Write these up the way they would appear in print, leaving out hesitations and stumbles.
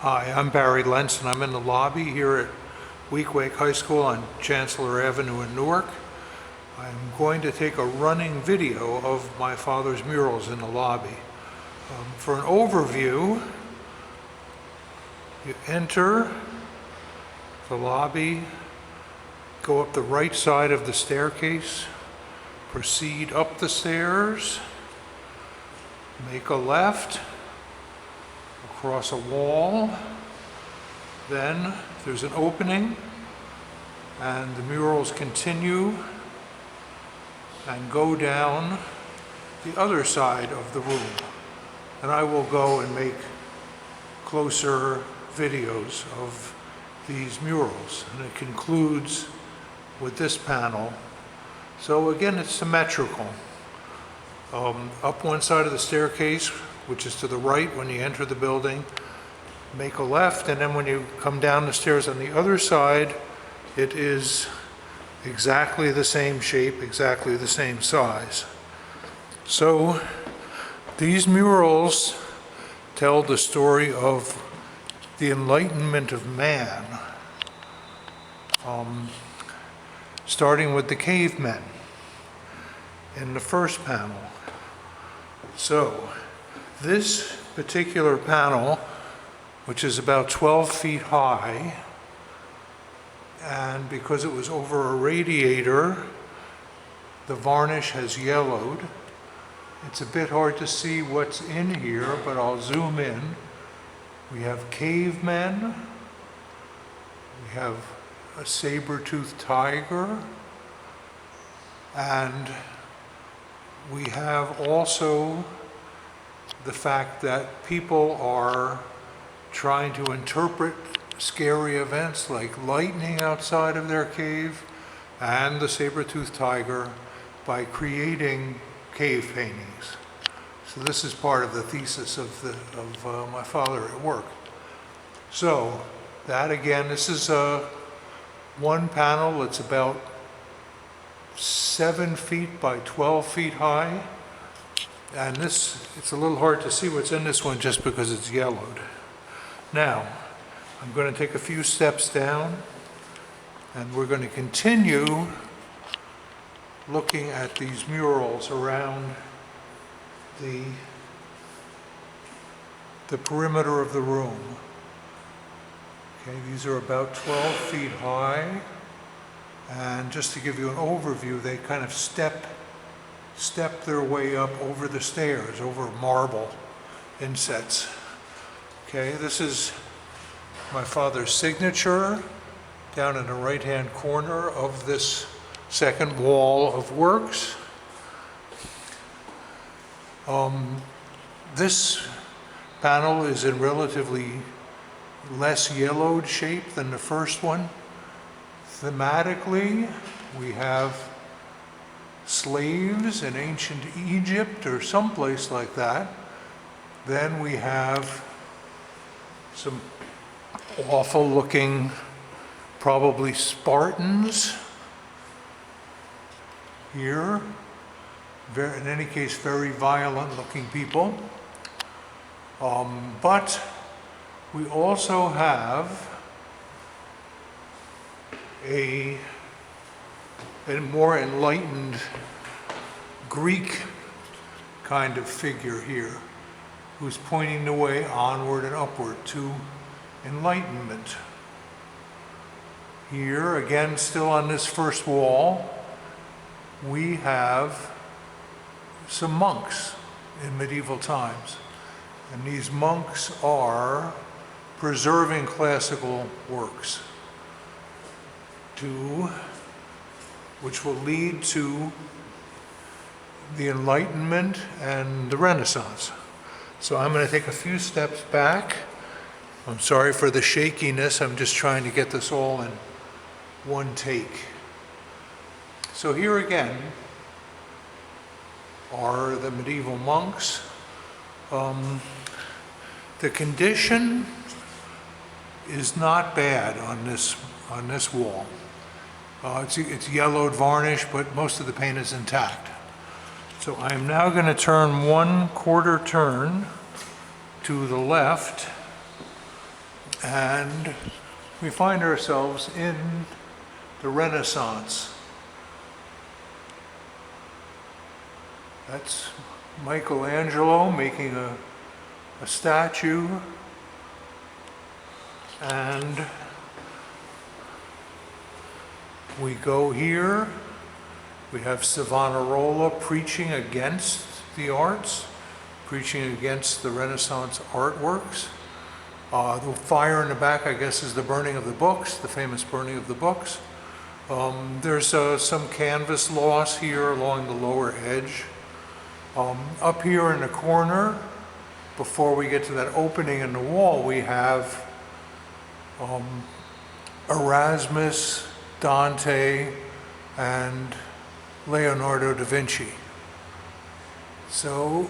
Hi, I'm Barry Lenson. I'm in the lobby here at Weequahic High School on Chancellor Avenue in Newark. I'm going to take a running video of my father's murals in the lobby. For an overview, you enter the lobby, go up the right side of the staircase, proceed up the stairs, make a left, across a wall, then there's an opening and the murals continue and go down the other side of the room. And I will go and make closer videos of these murals. And it concludes with this panel. So again, it's symmetrical. Up one side of the staircase, which is to the right when you enter the building, make a left, and then when you come down the stairs on the other side, it is exactly the same shape, exactly the same size. So these murals tell the story of the enlightenment of man, starting with the cavemen in the first panel. So this particular panel, which is about 12 feet high, and because it was over a radiator, the varnish has yellowed. It's a bit hard to see what's in here, but I'll zoom in. We have cavemen, we have a saber-toothed tiger, and we have also the fact that people are trying to interpret scary events like lightning outside of their cave and the saber-toothed tiger by creating cave paintings. So this is part of the thesis of my father at work. So that again, this is one panel. It's about 7 feet by 12 feet high. And this, it's a little hard to see what's in this one just because it's yellowed. Now, I'm going to take a few steps down and we're going to continue looking at these murals around the perimeter of the room. Okay, these are about 12 feet high. And just to give you an overview, they kind of step their way up over the stairs, over marble insets. Okay, this is my father's signature down in the right-hand corner of this second wall of works. This panel is in relatively less yellowed shape than the first one. Thematically, we have slaves in ancient Egypt or someplace like that. Then we have some awful looking, probably Spartans here. In any case, very violent looking people. But we also have a more enlightened Greek kind of figure here, who's pointing the way onward and upward to enlightenment. Here, again, still on this first wall, we have some monks in medieval times. And these monks are preserving classical works, which will lead to the Enlightenment and the Renaissance. So I'm going to take a few steps back. I'm sorry for the shakiness. I'm just trying to get this all in one take. So here again are the medieval monks. The condition is not bad on this wall. It's yellowed varnish, but most of the paint is intact. So I'm now going to turn 1/4 turn to the left And we find ourselves in the Renaissance. That's Michelangelo making a statue, and we go here. We have Savonarola preaching against the arts, preaching against the Renaissance artworks. The fire in the back, I guess, is the burning of the books, the famous burning of the books. There's some canvas loss here along the lower edge. Up here in the corner, before we get to that opening in the wall, we have Erasmus, Dante, and Leonardo da Vinci. So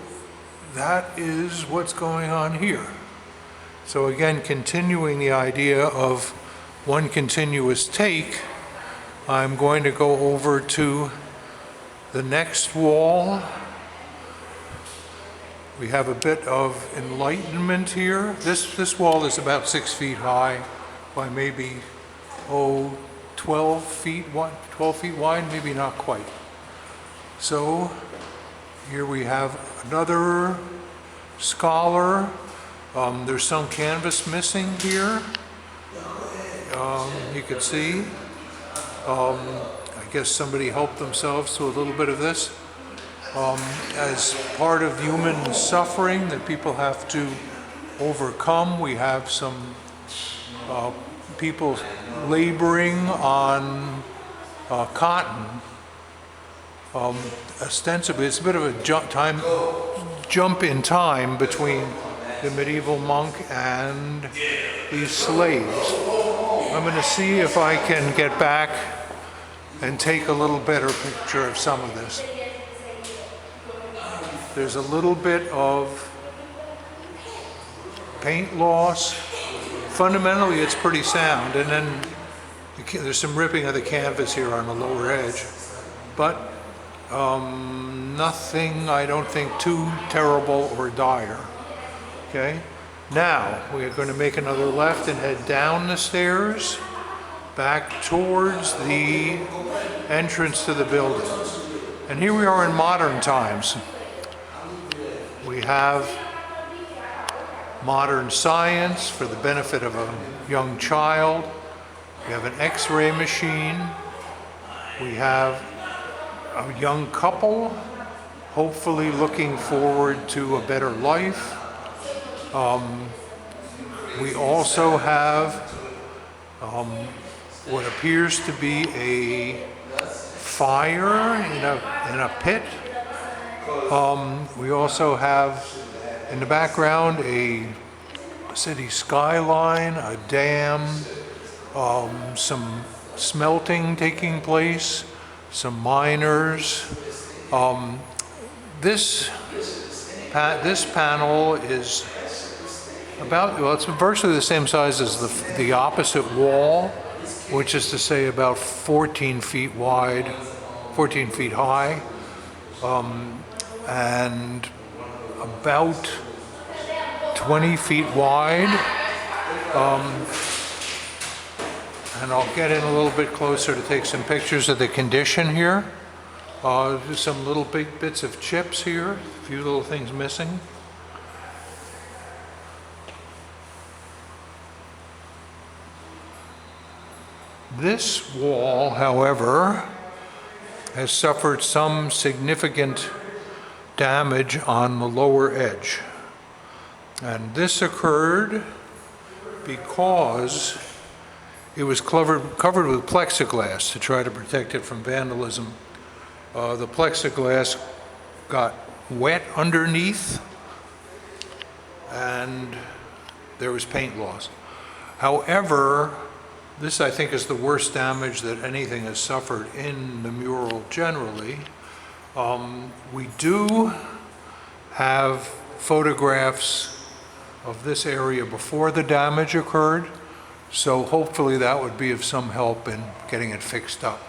that is what's going on here. So again, continuing the idea of one continuous take, I'm going to go over to the next wall. We have a bit of enlightenment here. This wall is about 6 feet high by maybe, 12 feet wide, maybe not quite. So here we have another scholar. There's some canvas missing here. You can see. I guess somebody helped themselves to a little bit of this. As part of human suffering that people have to overcome, we have some people laboring on cotton. Ostensibly, it's a bit of a jump in time between the medieval monk and these slaves. I'm going to see if I can get back and take a little better picture of some of this. There's a little bit of paint loss. Fundamentally, it's pretty sound, and then there's some ripping of the canvas here on the lower edge, but nothing, I don't think, too terrible or dire. Okay, now we're going to make another left and head down the stairs back towards the entrance to the building. And here we are in modern times. We have modern science for the benefit of a young child. We have an X-ray machine. We have a young couple, hopefully looking forward to a better life. We also have what appears to be a fire in a pit. We also have in the background a city skyline, a dam, some smelting taking place, some miners. This panel is about, well, it's virtually the same size as the opposite wall, which is to say about 14 feet wide, 14 feet high, and about 20 feet wide. And I'll get in a little bit closer to take some pictures of the condition here. There's some little big bits of chips here, a few little things missing. This wall, however, has suffered some significant damage on the lower edge. And this occurred because it was covered with plexiglass to try to protect it from vandalism. The plexiglass got wet underneath and there was paint loss. However, this, I think, is the worst damage that anything has suffered in the mural generally. We do have photographs of this area before the damage occurred, so hopefully that would be of some help in getting it fixed up.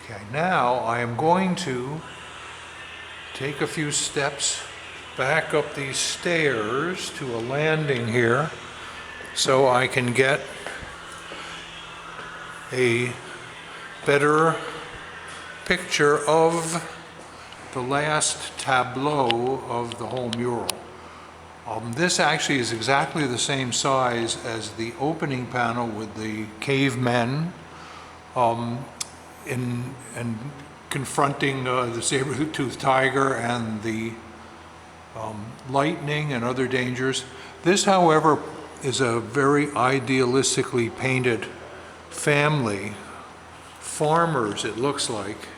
Okay, now I am going to take a few steps back up these stairs to a landing here so I can get a better picture of the last tableau of the whole mural. This actually is exactly the same size as the opening panel with the cavemen and confronting the saber-toothed tiger and the lightning and other dangers. This, however, is a very idealistically painted family, farmers it looks like.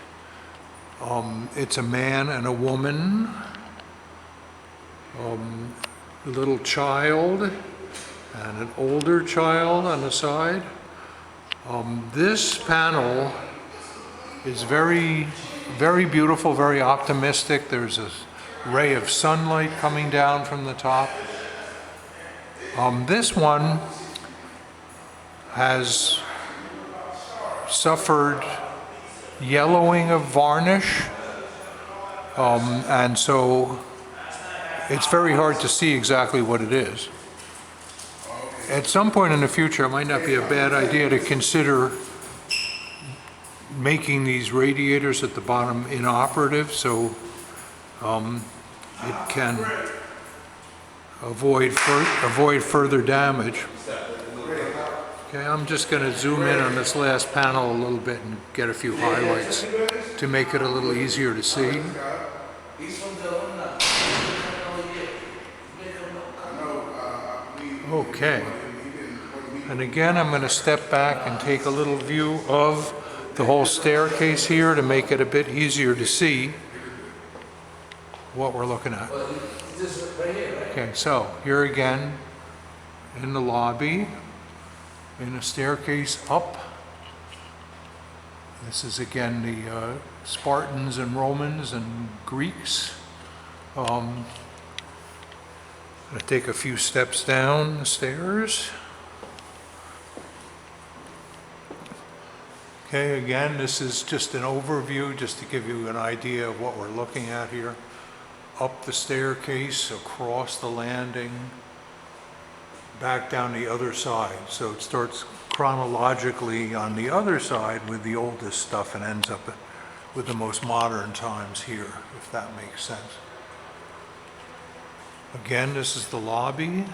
It's a man and a woman, a little child and an older child on the side. This panel is very, very beautiful, very optimistic. There's a ray of sunlight coming down from the top. This one has suffered yellowing of varnish, and so it's very hard to see exactly what it is. At some point in the future, it might not be a bad idea to consider making these radiators at the bottom inoperative so it can avoid further damage. Okay, I'm just going to zoom in on this last panel a little bit and get a few highlights to make it a little easier to see. Okay, and again I'm going to step back and take a little view of the whole staircase here to make it a bit easier to see what we're looking at. Okay, so here again in the lobby, in a staircase up. This is again the Spartans and Romans and Greeks. I'm going to take a few steps down the stairs. Okay, again, this is just an overview just to give you an idea of what we're looking at here. Up the staircase, across the landing, back down the other side. So it starts chronologically on the other side with the oldest stuff and ends up with the most modern times here, if that makes sense. Again, this is the lobby.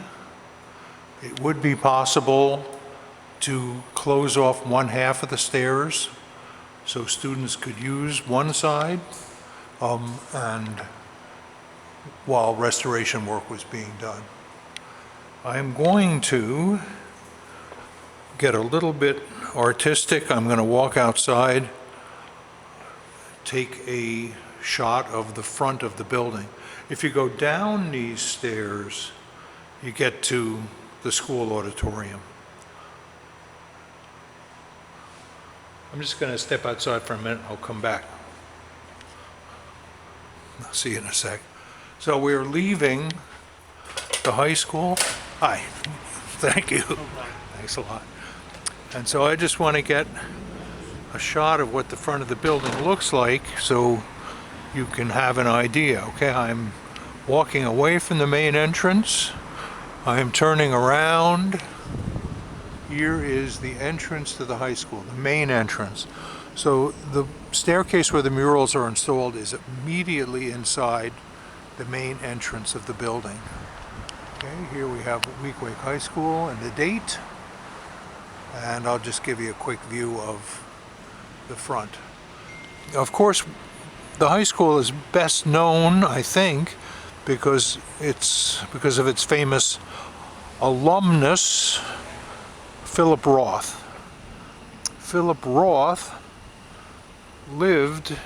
It would be possible to close off one half of the stairs so students could use one side and while restoration work was being done. I'm going to get a little bit artistic. I'm going to walk outside, take a shot of the front of the building. If you go down these stairs, you get to the school auditorium. I'm just going to step outside for a minute. I'll come back. I'll see you in a sec. So we're leaving the high school. Hi. Thank you. Thanks a lot. And so I just want to get a shot of what the front of the building looks like so you can have an idea. Okay, I'm walking away from the main entrance. I am turning around. Here is the entrance to the high school, the main entrance. So the staircase where the murals are installed is immediately inside the main entrance of the building. Okay, here we have Weequahic High School and the date. And I'll just give you a quick view of the front. Of course, the high school is best known, I think, because of its famous alumnus, Philip Roth. Philip Roth lived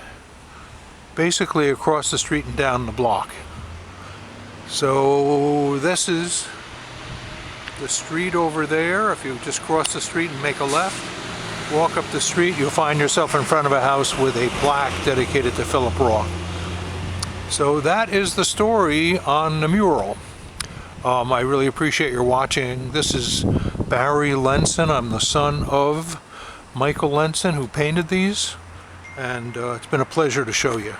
basically across the street and down the block. So this is the street over there. If you just cross the street and make a left, walk up the street, you'll find yourself in front of a house with a plaque dedicated to Philip Roth. So that is the story on the mural. I really appreciate your watching. This is Barry Lenson. I'm the son of Michael Lenson, who painted these, and it's been a pleasure to show you.